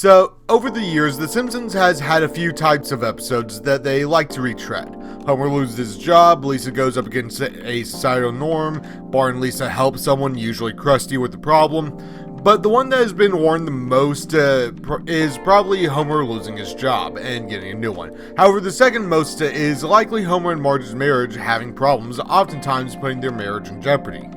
So, over the years, The Simpsons has had a few types of episodes that they like to retread. Homer loses his job, Lisa goes up against a societal norm, Bart and Lisa help someone, usually Krusty, with the problem. But the one that has been worn the most is probably Homer losing his job and getting a new one. However, the second most is likely Homer and Marge's marriage having problems, oftentimes putting their marriage in jeopardy.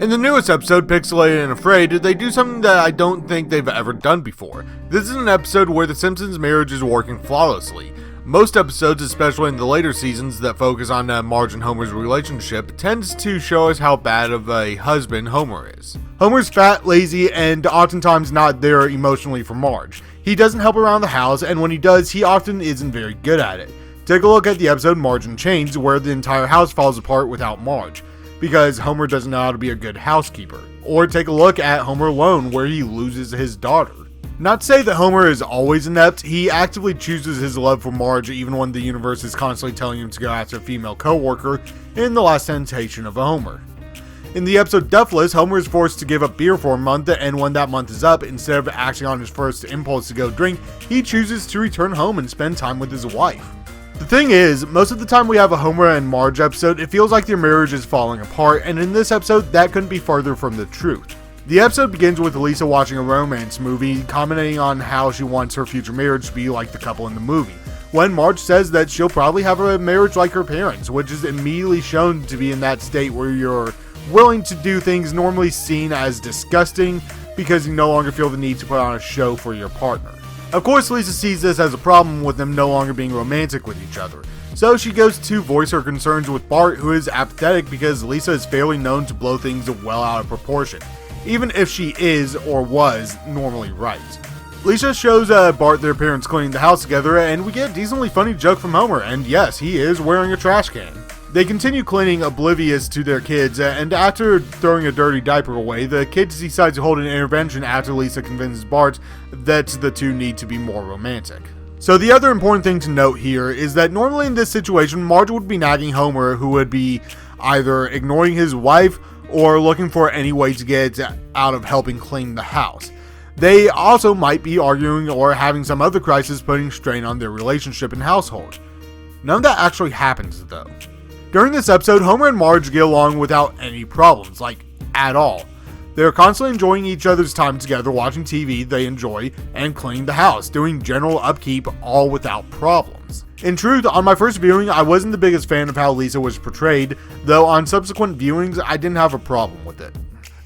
In the newest episode, Pixelated and Afraid, they do something that I don't think they've ever done before. This is an episode where the Simpsons' marriage is working flawlessly. Most episodes, especially in the later seasons that focus on Marge and Homer's relationship, tends to show us how bad of a husband Homer is. Homer's fat, lazy, and oftentimes not there emotionally for Marge. He doesn't help around the house, and when he does, he often isn't very good at it. Take a look at the episode Marge in Chains, where the entire house falls apart without Marge, because Homer doesn't know how to be a good housekeeper. Or take a look at Homer Alone, where he loses his daughter. Not to say that Homer is always inept, he actively chooses his love for Marge even when the universe is constantly telling him to go after a female co-worker in The Last Temptation of Homer. In the episode Deathless, Homer is forced to give up beer for a month, and when that month is up, instead of acting on his first impulse to go drink, he chooses to return home and spend time with his wife. The thing is, most of the time we have a Homer and Marge episode, it feels like their marriage is falling apart, and in this episode, that couldn't be farther from the truth. The episode begins with Lisa watching a romance movie, commenting on how she wants her future marriage to be like the couple in the movie, when Marge says that she'll probably have a marriage like her parents, which is immediately shown to be in that state where you're willing to do things normally seen as disgusting because you no longer feel the need to put on a show for your partner. Of course, Lisa sees this as a problem with them no longer being romantic with each other, so she goes to voice her concerns with Bart, who is apathetic because Lisa is fairly known to blow things well out of proportion, even if she is, or was, normally right. Lisa shows Bart their parents cleaning the house together, and we get a decently funny joke from Homer, and yes, he is wearing a trash can. They continue cleaning oblivious to their kids, and after throwing a dirty diaper away, the kids decide to hold an intervention after Lisa convinces Bart that the two need to be more romantic. So the other important thing to note here is that normally in this situation, Marge would be nagging Homer, who would be either ignoring his wife or looking for any way to get out of helping clean the house. They also might be arguing or having some other crisis putting strain on their relationship and household. None of that actually happens though. During this episode, Homer and Marge get along without any problems, like, at all. They're constantly enjoying each other's time together, watching TV they enjoy, and cleaning the house, doing general upkeep, all without problems. In truth, on my first viewing, I wasn't the biggest fan of how Lisa was portrayed, though on subsequent viewings, I didn't have a problem with it.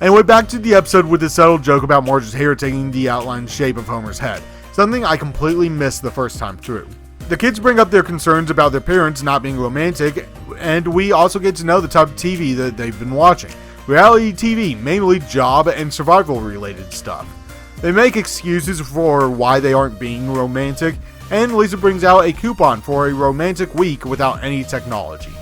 Anyway, back to the episode with the subtle joke about Marge's hair taking the outline shape of Homer's head, something I completely missed the first time through. The kids bring up their concerns about their parents not being romantic, and we also get to know the type of TV that they've been watching. Reality TV, mainly job and survival related stuff. They make excuses for why they aren't being romantic, and Lisa brings out a coupon for a romantic week without any technology.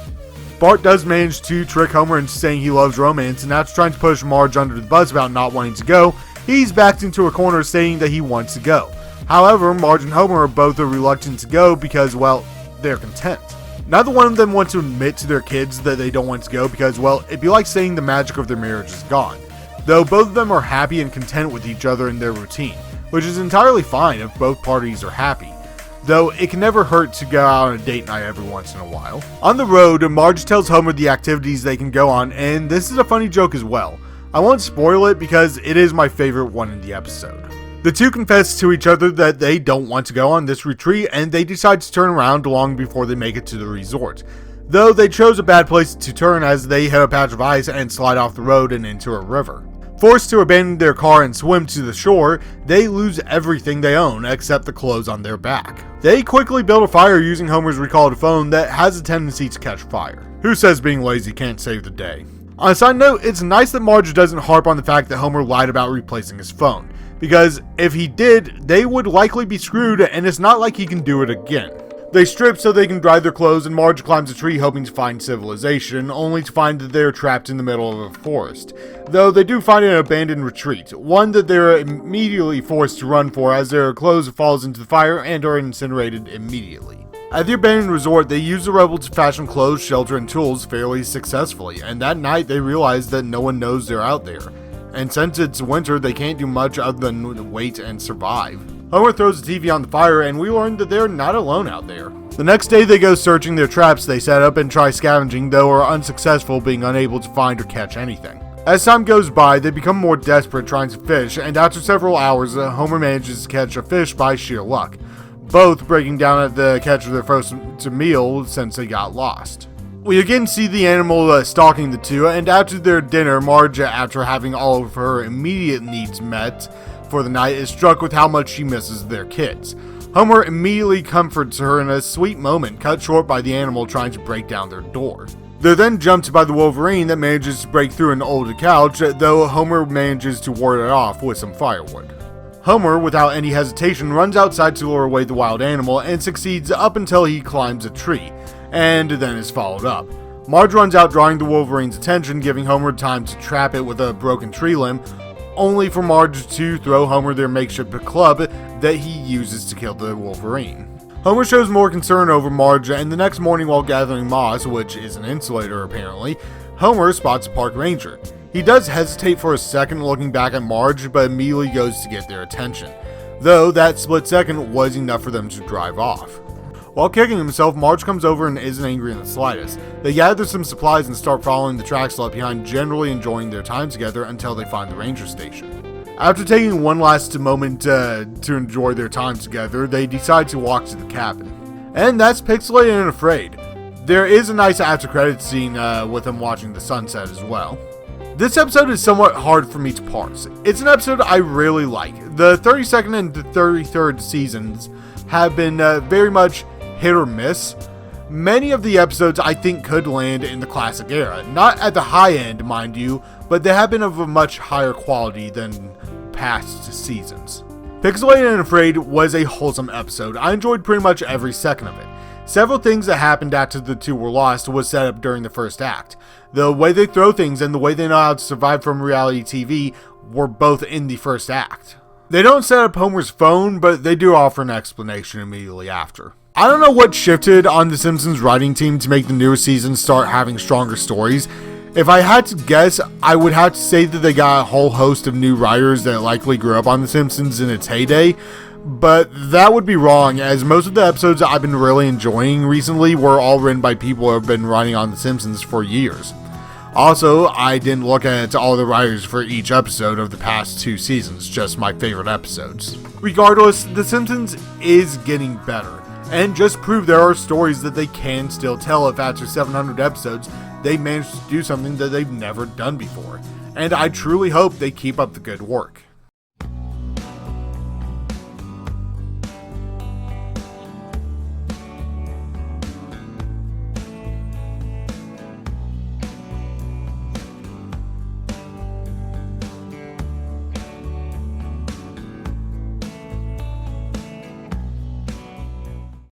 Bart does manage to trick Homer into saying he loves romance, and after trying to push Marge under the bus about not wanting to go, he's backed into a corner saying that he wants to go. However, Marge and Homer are both reluctant to go because, well, they're content. Neither one of them want to admit to their kids that they don't want to go because, well, it'd be like saying the magic of their marriage is gone. Though both of them are happy and content with each other in their routine, which is entirely fine if both parties are happy. Though it can never hurt to go out on a date night every once in a while. On the road, Marge tells Homer the activities they can go on, and this is a funny joke as well. I won't spoil it because it is my favorite one in the episode. The two confess to each other that they don't want to go on this retreat, and they decide to turn around long before they make it to the resort. Though they chose a bad place to turn as they hit a patch of ice and slide off the road and into a river. Forced to abandon their car and swim to the shore, they lose everything they own except the clothes on their back. They quickly build a fire using Homer's recalled phone that has a tendency to catch fire. Who says being lazy can't save the day? On a side note, it's nice that Marge doesn't harp on the fact that Homer lied about replacing his phone, because if he did, they would likely be screwed, and it's not like he can do it again. They strip so they can dry their clothes, and Marge climbs a tree hoping to find civilization, only to find that they're trapped in the middle of a forest. Though they do find an abandoned retreat, one that they're immediately forced to run for as their clothes falls into the fire and are incinerated immediately. At the abandoned resort, they use the rubble to fashion clothes, shelter, and tools fairly successfully, and that night they realize that no one knows they're out there. And since it's winter, they can't do much other than wait and survive. Homer throws the TV on the fire, and we learn that they're not alone out there. The next day they go searching their traps they set up and try scavenging, though are unsuccessful, being unable to find or catch anything. As time goes by, they become more desperate trying to fish, and after several hours, Homer manages to catch a fish by sheer luck, both breaking down at the catch of their first meal since they got lost. We again see the animal stalking the two, and after their dinner, Marge, after having all of her immediate needs met for the night, is struck with how much she misses their kids. Homer immediately comforts her in a sweet moment, cut short by the animal trying to break down their door. They're then jumped by the wolverine that manages to break through an old couch, though Homer manages to ward it off with some firewood. Homer, without any hesitation, runs outside to lure away the wild animal and succeeds up until he climbs a tree, and then is followed up. Marge runs out, drawing the wolverine's attention, giving Homer time to trap it with a broken tree limb, only for Marge to throw Homer their makeshift club that he uses to kill the wolverine. Homer shows more concern over Marge, and the next morning while gathering moss, which is an insulator apparently, Homer spots a park ranger. He does hesitate for a second looking back at Marge, but immediately goes to get their attention, though that split second was enough for them to drive off. While kicking himself, Marge comes over and isn't angry in the slightest. They gather some supplies and start following the tracks left behind, generally enjoying their time together until they find the ranger station. After taking one last moment to enjoy their time together, they decide to walk to the cabin. And that's Pixelated and Afraid. There is a nice after credits scene with them watching the sunset as well. This episode is somewhat hard for me to parse. It's an episode I really like. The 32nd and the 33rd seasons have been very much hit or miss. Many of the episodes I think could land in the classic era. Not at the high end, mind you, but they have been of a much higher quality than past seasons. Pixelated and Afraid was a wholesome episode. I enjoyed pretty much every second of it. Several things that happened after the two were lost was set up during the first act. The way they throw things and the way they know how to survive from reality TV were both in the first act. They don't set up Homer's phone, but they do offer an explanation immediately after. I don't know what shifted on the Simpsons writing team to make the newer seasons start having stronger stories. If I had to guess, I would have to say that they got a whole host of new writers that likely grew up on The Simpsons in its heyday, but that would be wrong, as most of the episodes I've been really enjoying recently were all written by people who have been writing on The Simpsons for years. Also, I didn't look at all the writers for each episode of the past 2 seasons, just my favorite episodes. Regardless, The Simpsons is getting better, and just prove there are stories that they can still tell if after 700 episodes, they managed to do something that they've never done before. And I truly hope they keep up the good work.